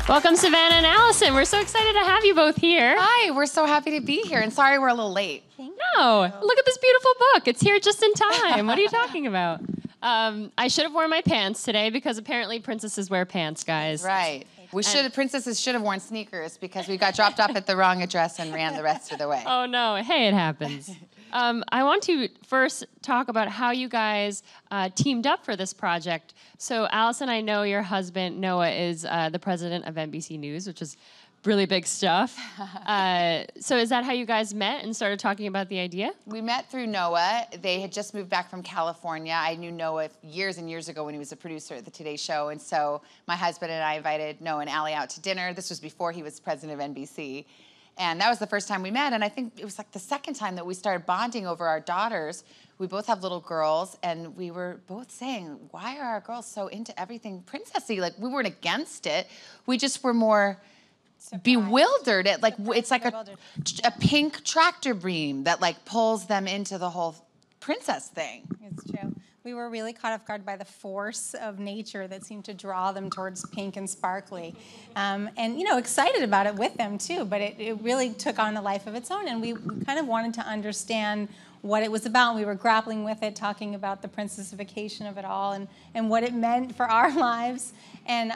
Welcome, Savannah and Allison. We're so excited to have you both here. Hi, we're so happy to be here, and sorry we're a little late. No, look at this beautiful book. It's here just in time. What are you talking about? I should have worn my pants today because apparently princesses wear pants, guys. Right. Princesses should have worn sneakers because we got dropped off at the wrong address and ran the rest of the way. Oh, no. Hey, it happens. I want to first talk about how you guys teamed up for this project. So, Allison, I know your husband, Noah, is the president of NBC News, which is really big stuff. So is that how you guys met and started talking about the idea? We met through Noah. They had just moved back from California. I knew Noah years and years ago when he was a producer at the Today Show. And so my husband and I invited Noah and Allie out to dinner. This was before he was president of NBC. And that was the first time we met. And I think it was like the second time that we started bonding over our daughters. We both have little girls, and we were both saying, why are our girls so into everything princessy? Like, we weren't against it. We just were more bewildered at, like, it's like a pink tractor beam that like pulls them into the whole princess thing. It's true. We were really caught off guard by the force of nature that seemed to draw them towards pink and sparkly. And, you know, excited about it with them, too. But it really took on a life of its own. And we kind of wanted to understand what it was about. We were grappling with it, talking about the princessification of it all and what it meant for our lives. And,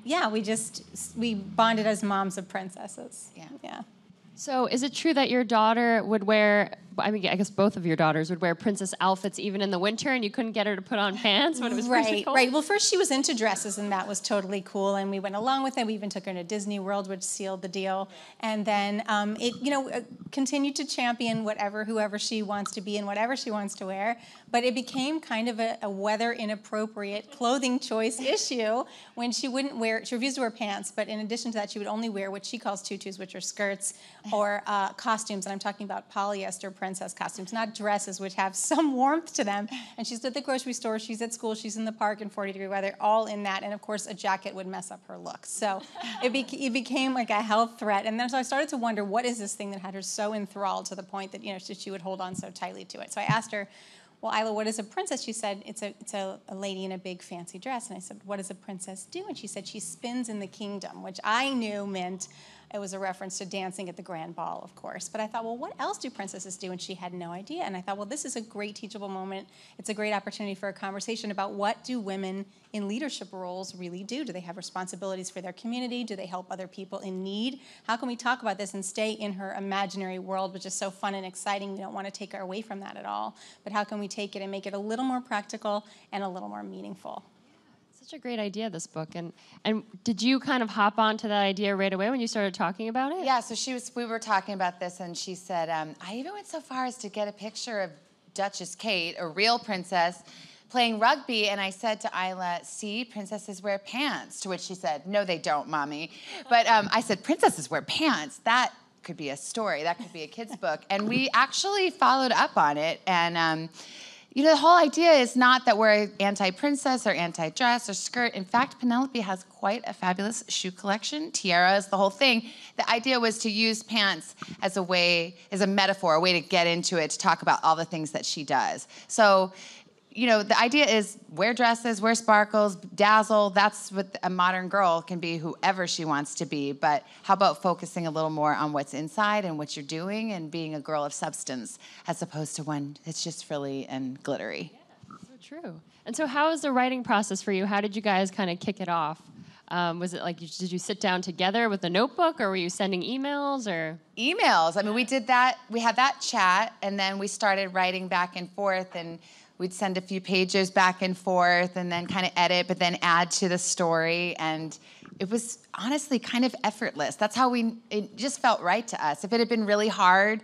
yeah, we bonded as moms of princesses. Yeah. So is it true that your daughter would wear, I mean, I guess both of your daughters would wear princess outfits even in the winter, and you couldn't get her to put on pants when it was freezing cold? Right. Well, first she was into dresses, and that was totally cool, and we went along with it. We even took her to Disney World, which sealed the deal. And then it continued to champion whoever she wants to be and whatever she wants to wear. But it became kind of a weather inappropriate clothing choice issue when she refused to wear pants, but in addition to that, she would only wear what she calls tutus, which are skirts, or costumes, and I'm talking about polyester princess costumes, not dresses, which have some warmth to them. And she's at the grocery store, she's at school, she's in the park in 40-degree weather, all in that. And of course, a jacket would mess up her look. So it became like a health threat. And then so I started to wonder, what is this thing that had her so enthralled to the point that she would hold on so tightly to it? So I asked her, well, Isla, what is a princess? She said, it's a lady in a big fancy dress. And I said, what does a princess do? And she said, she spins in the kingdom, which I knew meant it was a reference to dancing at the grand ball, of course. But I thought, well, what else do princesses do? And she had no idea. And I thought, well, this is a great teachable moment. It's a great opportunity for a conversation about what do women in leadership roles really do? Do they have responsibilities for their community? Do they help other people in need? How can we talk about this and stay in her imaginary world, which is so fun and exciting? We don't want to take her away from that at all. But how can we take it and make it a little more practical and a little more meaningful? Such a great idea, this book. And did you kind of hop onto that idea right away when you started talking about it? Yeah, so we were talking about this, and she said, I even went so far as to get a picture of Duchess Kate, a real princess, playing rugby, and I said to Isla, see, princesses wear pants, to which she said, no, they don't, Mommy. But I said, princesses wear pants. That could be a story. That could be a kid's book. And we actually followed up on it, and the whole idea is not that we're anti-princess or anti-dress or skirt. In fact, Penelope has quite a fabulous shoe collection, tiaras, the whole thing. The idea was to use pants as a metaphor, a way to get into it, to talk about all the things that she does. So, the idea is wear dresses, wear sparkles, dazzle. That's what a modern girl can be, whoever she wants to be. But how about focusing a little more on what's inside and what you're doing and being a girl of substance as opposed to one that's just frilly and glittery. Yeah, so true. And so how was the writing process for you? How did you guys kind of kick it off? Was it like, did you sit down together with a notebook, or were you sending emails, or? Emails. I mean, we did that. We had that chat, and then we started writing back and forth, and we'd send a few pages back and forth and then kind of edit, but then add to the story. And it was honestly kind of effortless. That's how it just felt right to us. If it had been really hard,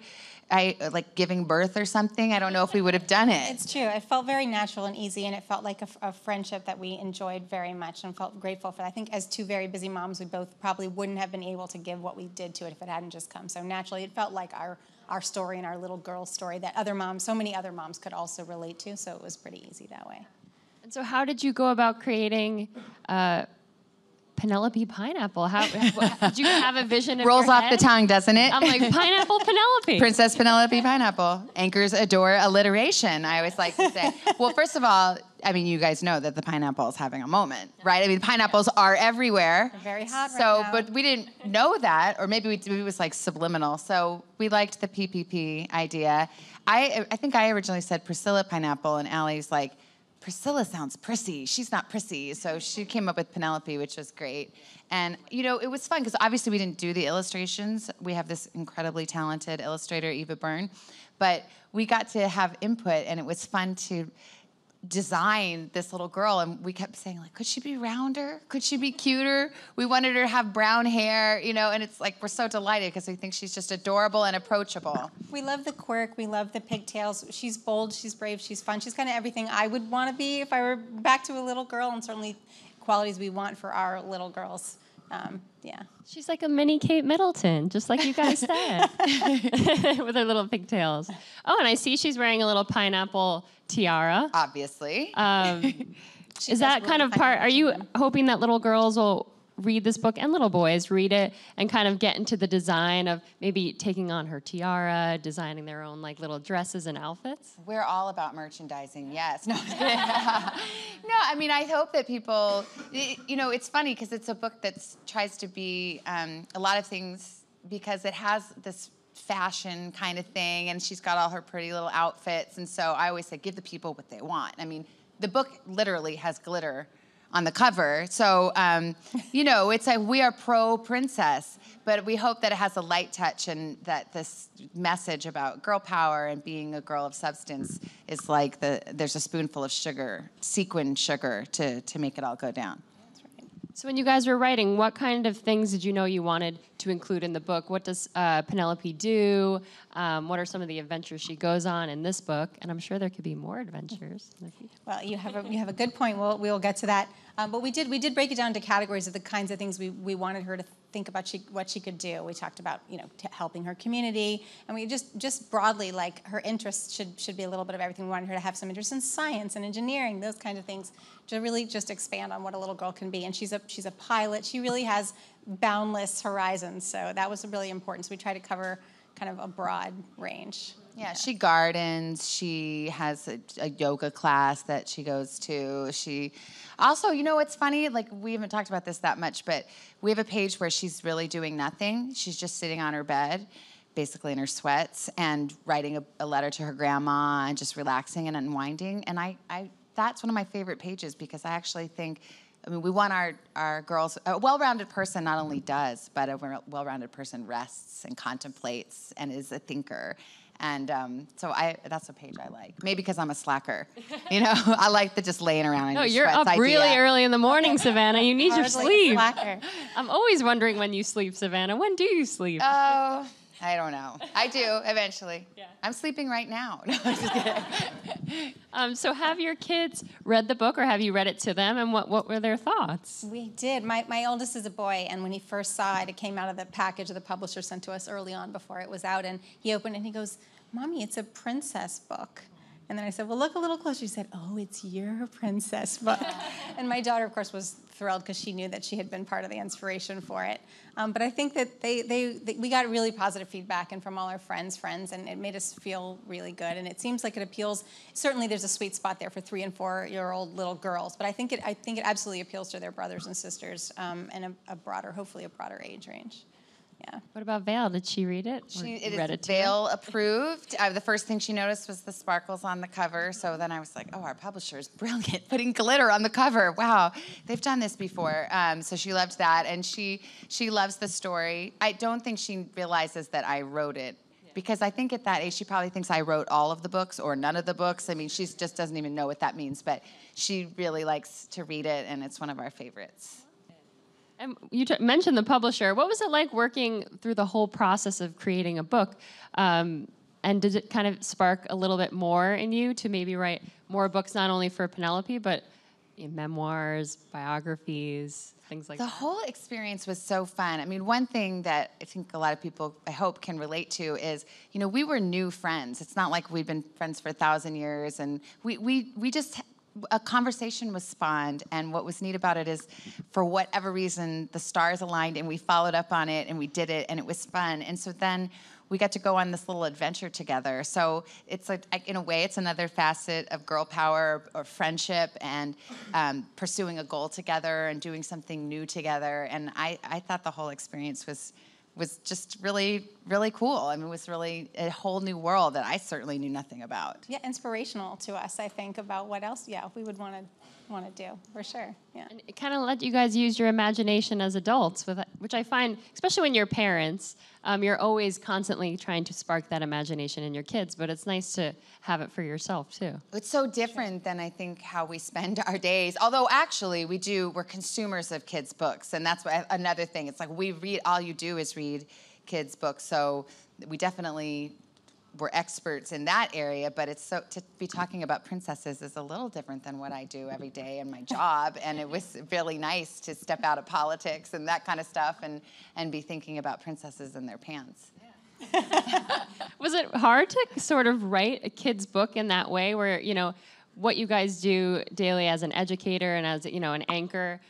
like giving birth or something, I don't know if we would have done it. It's true. It felt very natural and easy, and it felt like a friendship that we enjoyed very much and felt grateful for. I think as two very busy moms, we both probably wouldn't have been able to give what we did to it if it hadn't just come so naturally. It felt like our story and our little girl's story that so many other moms could also relate to, so it was pretty easy that way. And so how did you go about creating Penelope Pineapple? Did you have a vision in Rolls your off head? the tongue, doesn't it? I'm like, Pineapple Penelope. Princess Penelope Pineapple. Anchors adore alliteration, I always like to say. Well, first of all, I mean, you guys know that the pineapple is having a moment, right? I mean, pineapples are everywhere. They're very hot right now. But we didn't know that, or maybe it was like subliminal. So we liked the PPP idea. I think I originally said Priscilla Pineapple, and Allie's like, Priscilla sounds prissy. She's not prissy. So she came up with Penelope, which was great. And, you know, it was fun because obviously we didn't do the illustrations. We have this incredibly talented illustrator, Eva Byrne. But we got to have input, and it was fun to design this little girl. And we kept saying, like, could she be rounder? Could she be cuter? We wanted her to have brown hair, you know, and it's like we're so delighted because we think she's just adorable and approachable. We love the quirk. We love the pigtails. She's bold. She's brave. She's fun. She's kind of everything I would want to be if I were back to a little girl, and certainly qualities we want for our little girls. Yeah. She's like a mini Kate Middleton, just like you guys said, with her little pigtails. Oh, and I see she's wearing a little pineapple tiara. Obviously. Is that kind of part, are you hoping that little girls will read this book, and little boys read it, and kind of get into the design of maybe taking on her tiara, designing their own like little dresses and outfits? We're all about merchandising, yes. No, no, I mean, I hope that people, you know, it's funny because it's a book that tries to be a lot of things because it has this fashion kind of thing, and she's got all her pretty little outfits, and so I always say, give the people what they want. I mean, the book literally has glitter on the cover. So, you know, it's like we are pro-princess, but we hope that it has a light touch and that this message about girl power and being a girl of substance is like there's a spoonful of sugar, sequin sugar, to make it all go down. So when you guys were writing, what kind of things did you know you wanted to include in the book? What does Penelope do? What are some of the adventures she goes on in this book? And I'm sure there could be more adventures in the future. Well, you have a good point. We'll get to that. But we did break it down to categories of the kinds of things we wanted her to think about what she could do. We talked about, you know, helping her community, and we just broadly, like, her interests should be a little bit of everything. We wanted her to have some interest in science and engineering, those kind of things, to really just expand on what a little girl can be. And she's a pilot. She really has boundless horizons, so that was really important. So we try to cover kind of a broad range. Yeah, she gardens. She has a yoga class that she goes to. She also, you know, it's funny, like, we haven't talked about this that much, but we have a page where she's really doing nothing. She's just sitting on her bed, basically in her sweats, and writing a letter to her grandma and just relaxing and unwinding. And I that's one of my favorite pages because I actually think, I mean, we want our girls, a well-rounded person not only does, but a well-rounded person rests and contemplates and is a thinker. And so that's a page I like. Maybe because I'm a slacker. You know, I like the just laying around. No, you're up really early in the morning, Savannah. You need your sleep. Slacker. I'm always wondering when you sleep, Savannah. When do you sleep? Oh, I don't know. I do, eventually. Yeah. I'm sleeping right now. No, I'm just kidding. So have your kids read the book, or have you read it to them, and what were their thoughts? We did. My oldest is a boy, and when he first saw it, it came out of the package the publisher sent to us early on before it was out, and he opened it and he goes, "Mommy, it's a princess book." And then I said, "Well, look a little closer." He said, "Oh, it's your princess book." And my daughter, of course, was thrilled because she knew that she had been part of the inspiration for it. But I think that we got really positive feedback, and from all our friends, and it made us feel really good. And it seems like it appeals. Certainly, there's a sweet spot there for 3- and 4-year-old little girls. But I think it absolutely appeals to their brothers and sisters, and hopefully a broader age range. Yeah. What about Vale? Did she read it? It is Vale approved. The first thing she noticed was the sparkles on the cover. So then I was like, oh, our publisher is brilliant, putting glitter on the cover. Wow, they've done this before. So she loved that, and she loves the story. I don't think she realizes that I wrote it, because I think at that age she probably thinks I wrote all of the books or none of the books. I mean, she just doesn't even know what that means, but she really likes to read it, and it's one of our favorites. And you mentioned the publisher. What was it like working through the whole process of creating a book? And did it kind of spark a little bit more in you to maybe write more books, not only for Penelope, but memoirs, biographies, things like that? The whole experience was so fun. I mean, one thing that I think a lot of people, I hope, can relate to is, you know, we were new friends. It's not like we'd been friends for 1,000 years, and we just... a conversation was spawned, and what was neat about it is, for whatever reason, the stars aligned, and we followed up on it, and we did it, and it was fun. And so then we got to go on this little adventure together. So it's like, in a way, it's another facet of girl power or friendship and pursuing a goal together and doing something new together. And I thought the whole experience was just really, really cool. I mean, it was really a whole new world that I certainly knew nothing about. Yeah, inspirational to us, I think, about what else, we would want to do, for sure. Yeah. And it kind of let you guys use your imagination as adults, which I find, especially when you're parents, you're always constantly trying to spark that imagination in your kids, but it's nice to have it for yourself, too. It's so different than, I think, how we spend our days. Although, actually, we're consumers of kids' books, and that's another thing. It's like all you do is read kids' books, so we definitely were experts in that area, but to be talking about princesses is a little different than what I do every day in my job, and it was really nice to step out of politics and that kind of stuff and be thinking about princesses and their pants. Yeah. Was it hard to sort of write a kid's book in that way where, what you guys do daily as an educator and as, an anchor,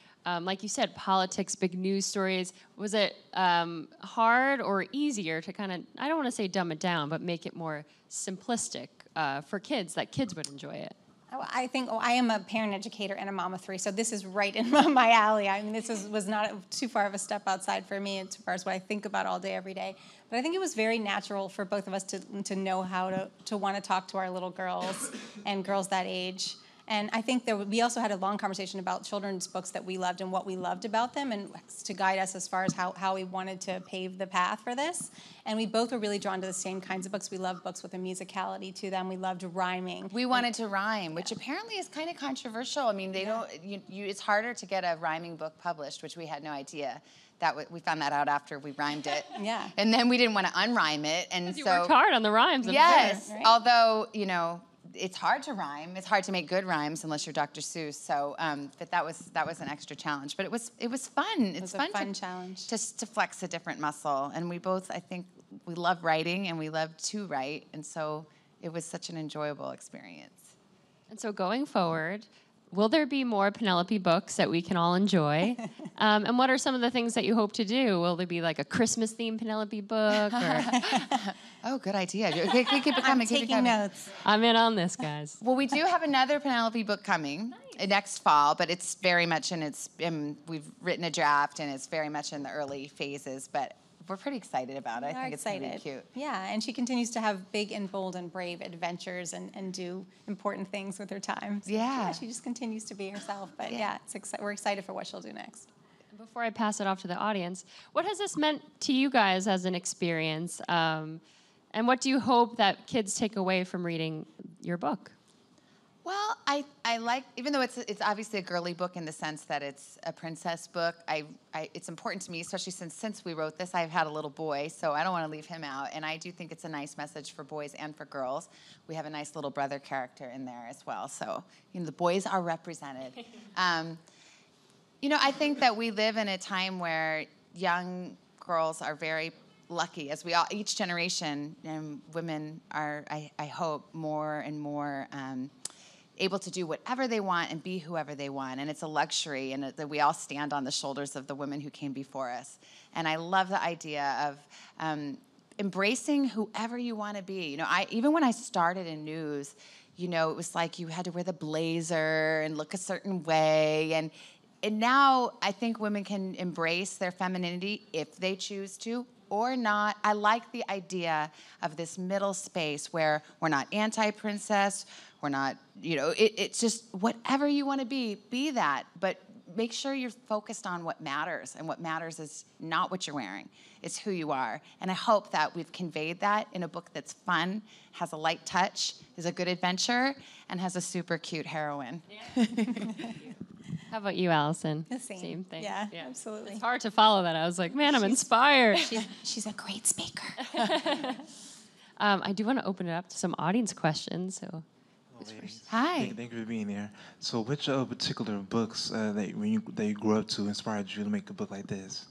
like you said, politics, big news stories, was it hard or easier to kind of, I don't want to say dumb it down, but make it more simplistic for kids, that kids would enjoy it? I think I am a parent educator and a mom of 3, so this is right in my alley. I mean, this was not too far of a step outside for me as far as what I think about all day, every day. But I think it was very natural for both of us to know how to want to talk to our little girls and girls that age. And I think we also had a long conversation about children's books that we loved and what we loved about them, and to guide us as far as how we wanted to pave the path for this. And we both were really drawn to the same kinds of books. We loved books with a musicality to them. We loved rhyming. We wanted to rhyme, which apparently is kind of controversial. I mean, it's harder to get a rhyming book published, which we had no idea. We found that out after we rhymed it. Yeah. And then we didn't want to unrhyme it, and you worked hard on the rhymes. Yes. Sure. Right. Although it's hard to rhyme. It's hard to make good rhymes unless you're Dr. Seuss. So, but that was an extra challenge. But it was fun. It's a fun challenge. Just to flex a different muscle. And we both, I think, we love writing and we love to write. And so it was such an enjoyable experience. And so going forward, will there be more Penelope books that we can all enjoy? And what are some of the things that you hope to do? Will there be like a Christmas-themed Penelope book? Or Oh, good idea. Okay, keep it coming. I'm taking notes. I'm in on this, guys. Well, we do have another Penelope book coming next fall, but it's very much we've written a draft, and it's very much in the early phases, but we're pretty excited about it. I think it's going to be cute. Yeah, and she continues to have big and bold and brave adventures and do important things with her time. So, Yeah. she just continues to be herself. But we're excited for what she'll do next. Before I pass it off to the audience, what has this meant to you guys as an experience? And what do you hope that kids take away from reading your book? Well, I like, even though it's obviously a girly book in the sense that it's a princess book, it's important to me, especially since we wrote this, I've had a little boy, so I don't want to leave him out. And I do think it's a nice message for boys and for girls. We have a nice little brother character in there as well. So, the boys are represented. I think that we live in a time where young girls are very lucky, as each generation, women are, I hope, more and more able to do whatever they want and be whoever they want. And it's a luxury, and that we all stand on the shoulders of the women who came before us. And I love the idea of embracing whoever you want to be. Even when I started in news, it was like you had to wear the blazer and look a certain way. And now I think women can embrace their femininity if they choose to, or not. I like the idea of this middle space where we're not anti-princess, we're not, it's just whatever you want to be that. But make sure you're focused on what matters, and what matters is not what you're wearing, it's who you are. And I hope that we've conveyed that in a book that's fun, has a light touch, is a good adventure, and has a super cute heroine. Yeah. How about you, Allison? The same thing. Yeah, absolutely. It's hard to follow that. I was like, man, I'm inspired. She's a great speaker. I do want to open it up to some audience questions. So, Hi. Thank you for being here. So, which particular books that you grew up to inspired you to make a book like this?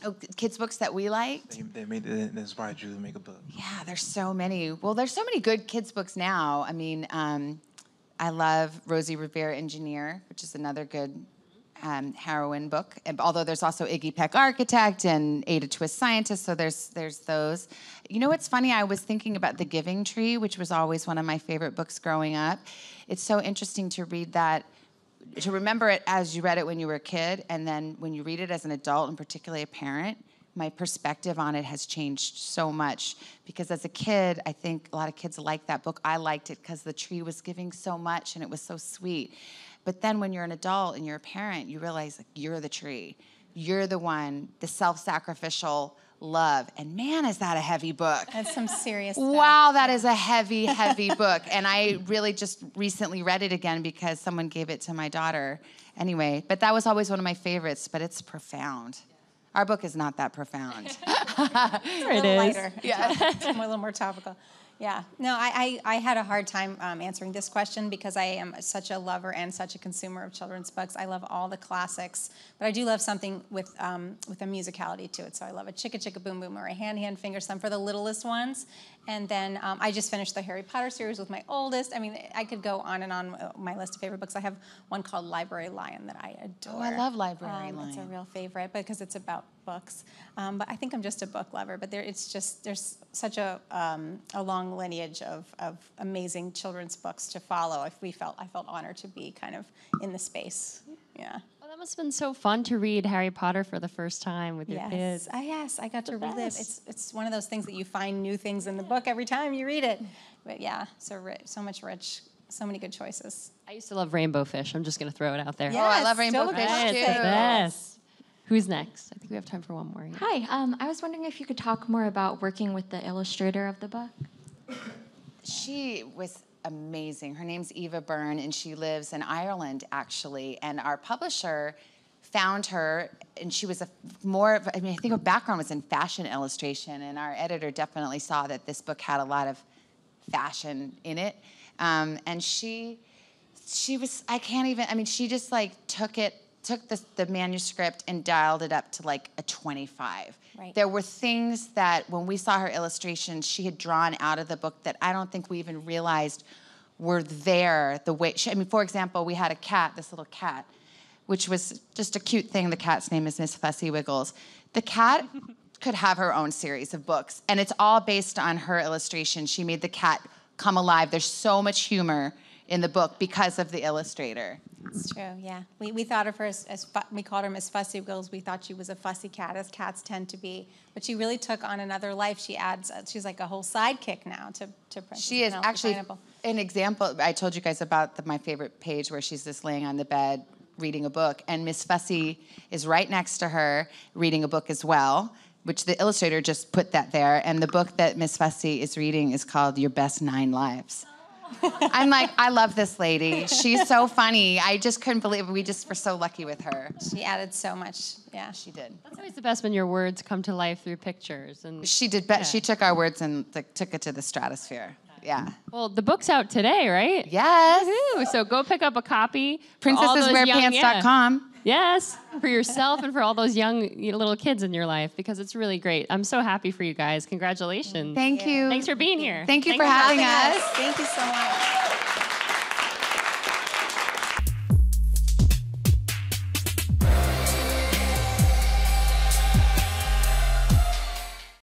Oh, kids' books that we liked? That inspired you to make a book. Yeah, there's so many. Well, there's so many good kids' books now. I mean, I love Rosie Rivera Engineer, which is another good heroine book, although there's also Iggy Peck Architect and Ada Twist Scientist, so there's those. You know what's funny? I was thinking about The Giving Tree, which was always one of my favorite books growing up. It's so interesting to read that, to remember it as you read it when you were a kid, and then when you read it as an adult, and particularly a parent, my perspective on it has changed so much. Because as a kid, I think a lot of kids like that book. I liked it because the tree was giving so much and it was so sweet. But then when you're an adult and you're a parent, you realize, like, you're the tree. You're the one, the self-sacrificial love. And man, is that a heavy book. That's some serious stuff. Wow, that is a heavy, heavy book. And I really just recently read it again because someone gave it to my daughter. Anyway, but that was always one of my favorites, but it's profound. Our book is not that profound. It's a little lighter. Yeah. It's a little more topical. Yeah. No, I had a hard time answering this question because I am such a lover and such a consumer of children's books. I love all the classics, but I do love something with a musicality to it. So I love a Chicka Chicka Boom Boom or a Hand Hand Finger Thumb for the littlest ones. And then I just finished the Harry Potter series with my oldest. I mean, I could go on and on my list of favorite books. I have one called Library Lion that I adore. Oh, I love Library Lion. It's a real favorite because it's about books. But I think I'm just a book lover. But there's such a long lineage of amazing children's books to follow. I felt honored to be kind of in the space. Yeah. Well, that must have been so fun to read Harry Potter for the first time with your kids. Yes, I got to relive. best. It's one of those things that you find new things in the book every time you read it. But yeah, so much rich, so many good choices. I used to love Rainbow Fish. I'm just going to throw it out there. Oh, I love Yes, Rainbow still Fish, good. too. It's the best. Who's next? I think we have time for one more. Hi, I was wondering if you could talk more about working with the illustrator of the book. She was amazing. Her name's Eva Byrne, and she lives in Ireland, actually. And our publisher found her, and she was I think her background was in fashion illustration, and our editor definitely saw that this book had a lot of fashion in it. And she was, she just like took the manuscript and dialed it up to like a 25. Right. There were things that when we saw her illustrations, she had drawn out of the book that I don't think we even realized were there the way, for example, we had a cat, this little cat, which was just a cute thing. The cat's name is Miss Fussy Wiggles. The cat could have her own series of books, and it's all based on her illustration. She made the cat come alive. There's so much humor in the book because of the illustrator. It's true, yeah. We thought of her as we called her Miss Fussy Wiggles. We thought she was a fussy cat, as cats tend to be. But she really took on another life. She's like a whole sidekick now to Princess. She is actually an example. I told you guys about my favorite page where she's just laying on the bed reading a book, and Miss Fussy is right next to her reading a book as well, which the illustrator just put that there. And the book that Miss Fussy is reading is called Your Best 9 Lives. I'm like, I love this lady. She's so funny. I just couldn't believe it. We just were so lucky with her. She added so much. Yeah, she did. That's always the best when your words come to life through pictures. And she did. She took our words and took it to the stratosphere. Yeah. Well, the book's out today, right? Yes. Woo-hoo. So go pick up a copy. PrincessesWearPants.com. Yes, for yourself and for all those young little kids in your life, because it's really great. I'm so happy for you guys. Congratulations. Thank you. Thanks for being here. Thank you for having us. Thank you so much.